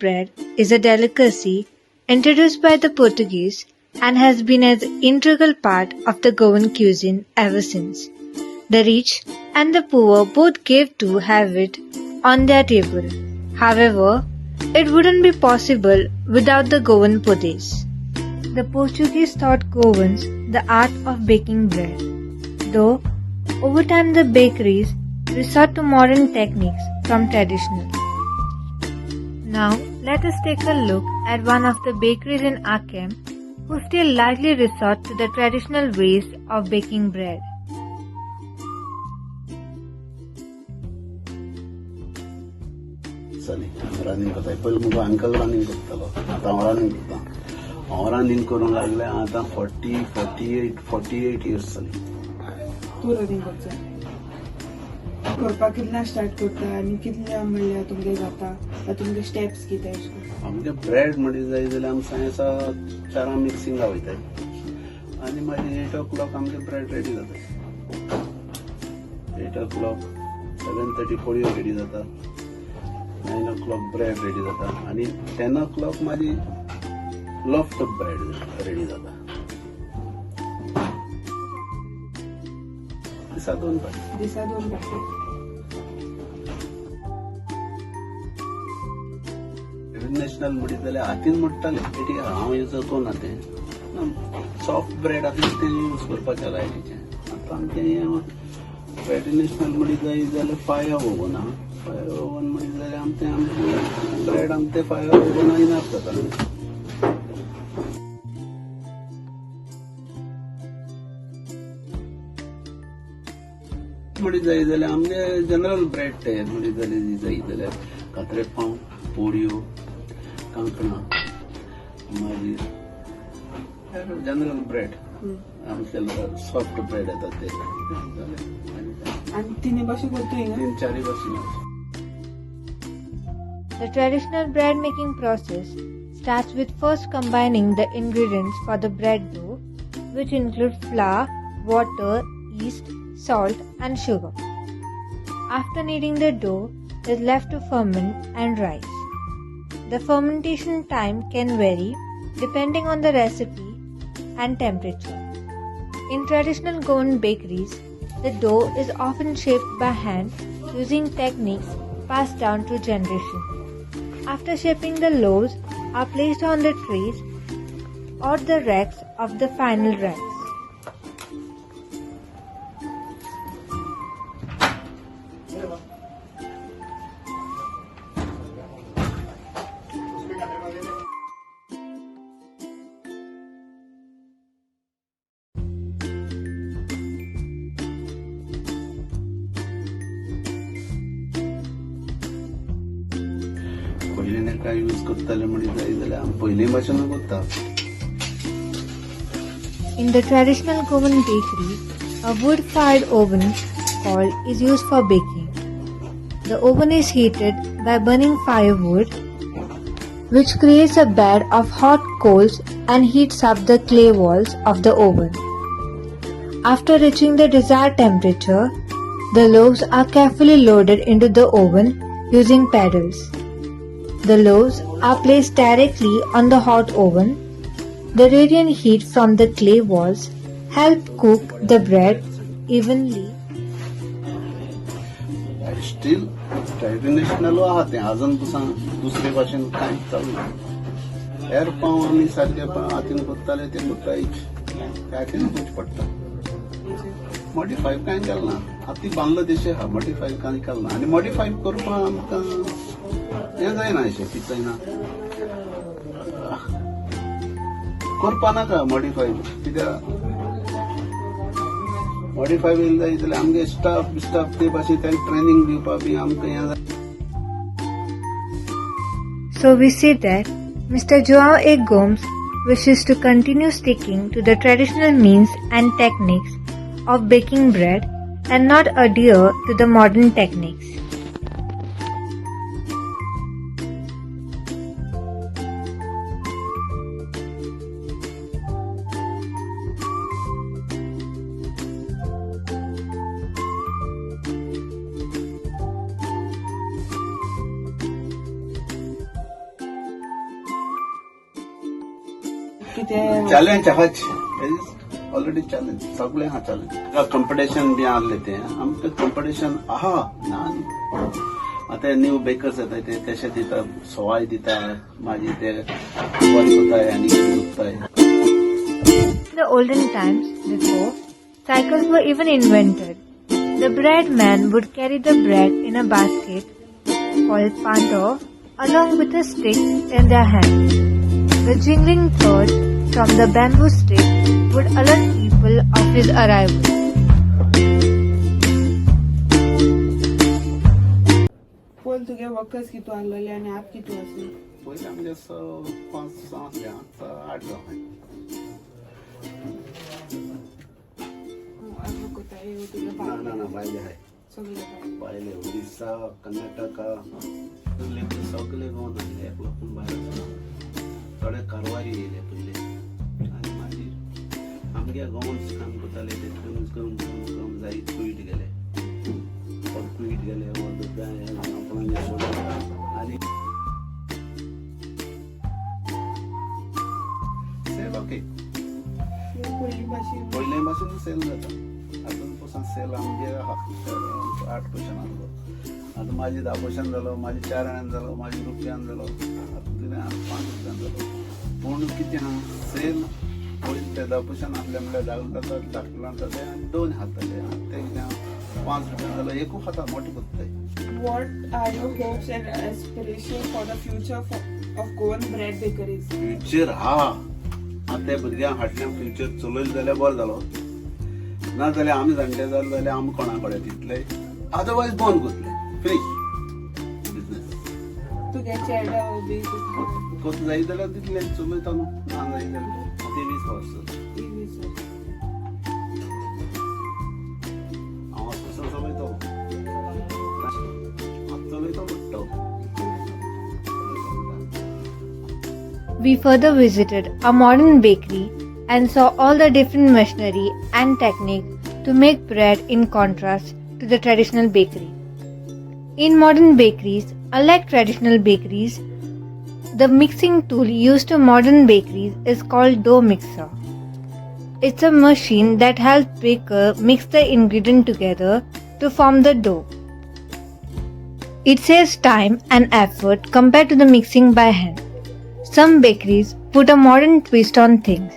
bread is a delicacy introduced by the Portuguese and has been an integral part of the Goan cuisine ever since. The rich and the poor both gave to have it on their table. However, it wouldn't be possible without the Goan potes. The Portuguese taught Goans the art of baking bread, though over time the bakeries resort to modern techniques from traditional. Now, let us take a look at one of the bakeries in Akem who still largely resort to the traditional ways of baking bread. Running करता पहिले मुगो uncle running करतालो आता हांव running करता हांव running करूंक लागले आता 48 इयर्स जाली तूं रनिंग करता करपाक कितल्या स्टार्ट करता आनी कितल्या म्हणल्यार तुमगे जाता तुमगे स्टेप्स कितें आमगे ब्रेड म्हणजे जाय जाल्यार आमी सांयसा 4 मिक्सिंगा वयताय आनी मागीर 8 o'clock आमगे ब्रेड रेडी जाता 8 o'clock 7:30 पोळयो रेडी जाता 9 o'clock bread ready जाता आणि 10 o'clock माझी loft bread ready जाता दिसा दोन पाटी नॅशनल म्हणत जाल्यार हातीन म्हणटाले ते हांव यूज कोना ते सॉफ्ट ब्रेड आसले ते यूज करपाचें लायटीचे आतां आमचे ट्रेडिशनल म्हणत जाय जाल्यार फायर ओवन आहा फायर ओवन म्हणत जाल्यार आमचे ब्रेड आमचे फायर ओवन इनफ जाता म्हणत जाय जाल्यार आमगे जनरल ब्रेड ते म्हणत जाय जाल्यार कात्रे पाव पोळयो कांकणां मागीर जनरल ब्रेड आमचे सॉफ्ट ब्रेड येता ते आनी तिनी भाशे करता तीन चारी भाशे The traditional bread making process starts with first combining the ingredients for the bread dough, which include flour, water, yeast, salt, and sugar. After kneading the dough is left to ferment and rise. The fermentation time can vary depending on the recipe and temperature. In traditional Goan bakeries, the dough is often shaped by hand using techniques passed down to generation. After shaping, the loaves are placed on the trays or the racks of the final racks. पयलीं काय use करताले म्हणत जाय जाल्यार आमी पयलीं भाशेन करता In the traditional Goan bakery, a wood-fired oven coil is used for baking. The oven is heated by burning firewood, which creates a bed of hot coals and heats up the clay walls of the oven. After reaching the desired temperature, the loaves are carefully loaded into the oven using paddles. The loaves are placed directly on the hot oven. The radiant heat from the clay walls help cook the bread evenly. Steel traditional आहा तें अजून दुसरे भाशेन कांय चालू ना हेर पाव आमी सारके हातीन करताले ते करतायच हातीन करूच पडटा मॉडिफाय कांय केलना आतां ती बांगलादेशी आहा मॉडिफाय कांय केलना आनी मॉडिफाय करपाक आमकां हें जायना अशें चिंतयना करपा नाका मॉडिफाय कित्याक मॉडिफाय येयले जाय जाल्यार आमगे स्टाफ ते भाशेन तांकां ट्रेनिंग दिवपा बी आमकां हें जाय. So we see that Mr. João A. Gomes wishes to continue sticking to the traditional means and techniques of baking bread and not adhere to the modern techniques. कितें challenge हाच already challenge सगळे हा challenge competition B आसले ते आमकां competition आहा ना आता न्यू बेकर्स येतात ते कशे दिता सवाय दिता मागीर ते बरें कोताय आनी कितें कोत्ताय. In the olden times, before cycles were even invented, the bread man would carry the bread in a basket called panto along with a stick in their hand. The jingling thud from the bamboo stick would alert people of his arrival. पयलीं तुगे workers कितू आहलोले आनी आप कितू आसले? पयलीं आमगे 5-6 आसले आतां 8 जावं. कोताय तुगे ना बायले आहाय सगळे बायले ओडिसा कर्नाटका सगळे गोवन आसले एकलो पूण भायर थोडे कारवारी येयले पयले आनी मागीर आमगे गोवन काम कोताले ते करून जायत कुयट गेले आणि सेल ओके पयले पासून सेल जाता अजून पासून सेल आमगे 8% आसलो आतां माझी 10% जालो माझी 4 आण्यांन जालो माझी रुपयान जालो आतां 5 रुपयान जालो पूण कितें हा सेल पयलीं ते 10% आसले म्हणल्यार धाकटो ते आनी 2 हाताले ते कितें 5 रुपयान जालो एकू खाता मोठी कोत्ताय. What are your hopes and aspirations for the future of Goan bread bakeries? Future हा आतां भुरग्यांक हाडलें फ्युचर चलयलें जाल्यार बरो जालो ना जाल्यार आमी जाणटे जाले जाल्यार आमी कोणा कडेन दितले अदरवायज बंद कोतले फिनिश बिजनेस. तुगे चेडो बी कोत जाय जाल्यार दितले चलयता न्हू ना जाय जाल्यार 23 वर्स हांव असो चलयता चलयता पडटा. We further visited a modern bakery and saw all the different machinery and technique to make bread in contrast to the traditional bakery. In modern bakeries, unlike traditional bakeries, the mixing tool used to modern bakeries is called dough mixer. It's a machine that helps baker mix the ingredient together to form the dough. It saves time and effort compared to the mixing by hand. Some bakeries put a modern twist on things.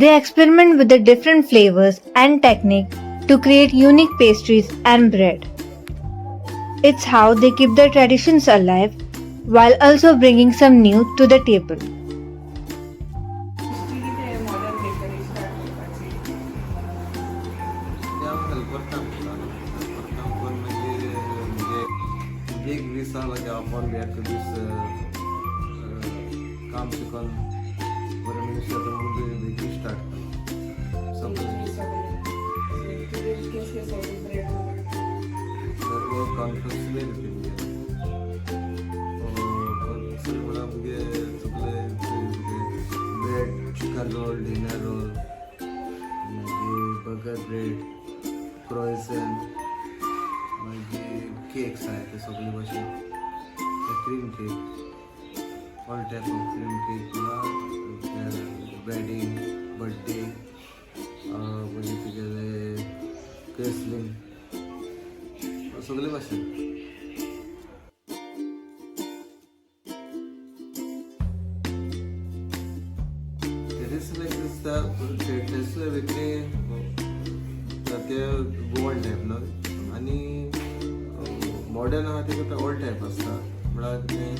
They experiment with the different flavors and technique to create unique pastries and bread. It's how they keep their traditions alive while also bringing some new to the table. modern bakery start करपाची एक दिसा like upon we had to this काम से कल बरे minute से तो मुझे बेकरी स्टार्ट करना सब वो कॉन्फ्रेंस में रहते और फिर बड़ा मुझे चुकले bread chicken roll dinner roll burger bread croissant cakes आहे ते सगळे भाषे cream cake all type of cream cake wedding birthday म्हणजे तुझे केसलिंग सगळे भाषे टेरेसला वेगळे ते गोवन टायप ना आणि मॉडर्न आहा ते ओल्ड टायप आसता म्हळ्यार कितें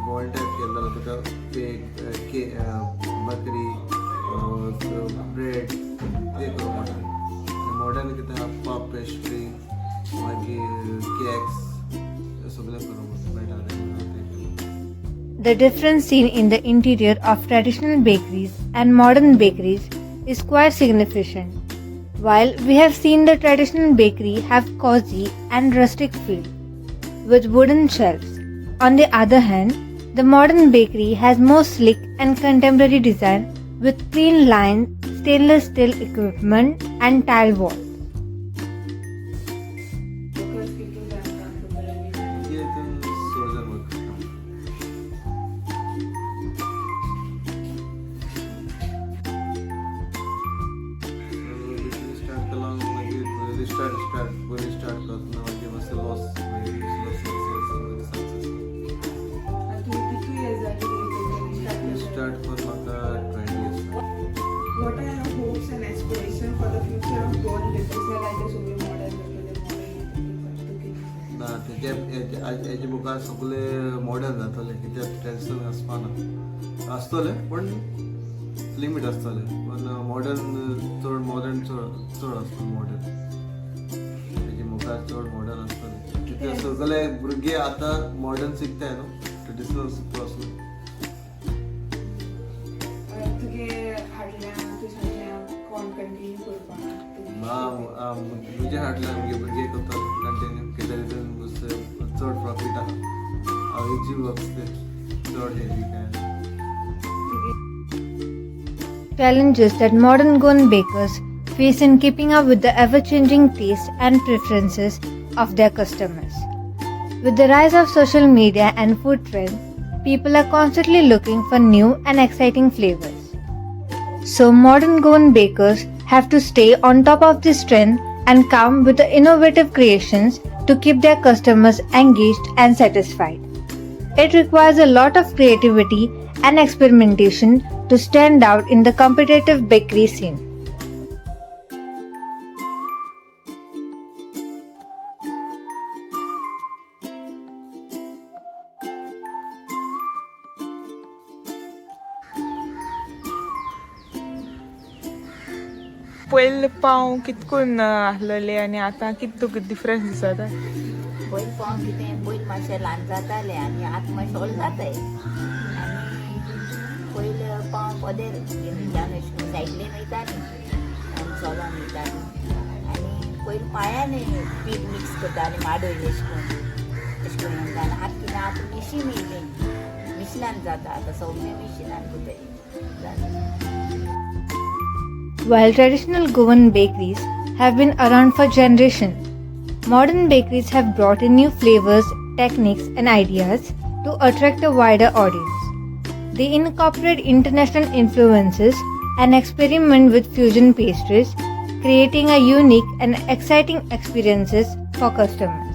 गोवन टायप केल्लो तुका केक बकरी ब्रेड ते करूंक मेळटा मॉडर्न कितें आहा पफ पेस्ट्री मागीर केक्स सगळें करूंक मेळटा. The difference seen in the interior of traditional bakeries and modern bakeries is quite significant. While we have seen the traditional bakery have cozy and rustic feel with wooden shelves, on the other hand, the modern bakery has more slick and contemporary design with clean lines, stainless steel equipment and tile walls. पयलीं start करतना मागीर मातशें loss मागीर success आणि तुम्ही किती years झाली start करून म्हाका 20 years. What are your hopes and aspirations for the future of GOAN business? लायक सगळे मॉडर्न ना हेजे मुखार सगळे मॉडर्न जातले कित्याक ट्रेडिशनल आसपाना आसतले पण लिमीट आसतले पण मॉडर्न चड आसतले मॉडर्न हेजे मुखार चड मॉडर्न आसतले कित्याक सगळे भुरगे आतां मॉडर्न शिकताय न्हू ट्रेडिशनल शिकता आसले तुगे हाडल्या तुझ्या कोण कंटिन्यू करपाक तुजे हाडल्यार आमगे भुरगे करताले कंटिन्यू कित्याक चड प्रॉफीट आहा हांव जीव वचते चड हेजी काय Challenges that modern GOAN bakers face in keeping up with the ever-changing tastes and preferences of their customers. With the rise of social media and food trends, people are constantly looking for new and exciting flavors. So modern GOAN bakers have to stay on top of this trend and come with the innovative creations to keep their customers engaged and satisfied. It requires a lot of creativity and experimentation to stand out in the competitive bakery scene. पयले पाव कितकून आहलेले आनी आतां कितू difference दिसता बैल पाव कितें बैल मातशें ल्हान जाताले आनी आतां मातशें व्हड जाताय आनी पयले पाव पदेर जावन अशें करून सायकलीन वयतालीं आनी चलोन वयतालीं आनी पयलीं पांयान पीठ मिक्स करतालीं माडोळी अशें करून आनी आतां कितें आतां मिशीन येयलें मिशिनान जाता आतां सगळें मिशिनान करताय While traditional GOAN bakeries have been around for generations, modern bakeries have brought in new flavors, techniques, and ideas to attract a wider audience. They incorporate international influences and experiment with fusion pastries, creating a unique and exciting experiences for customers.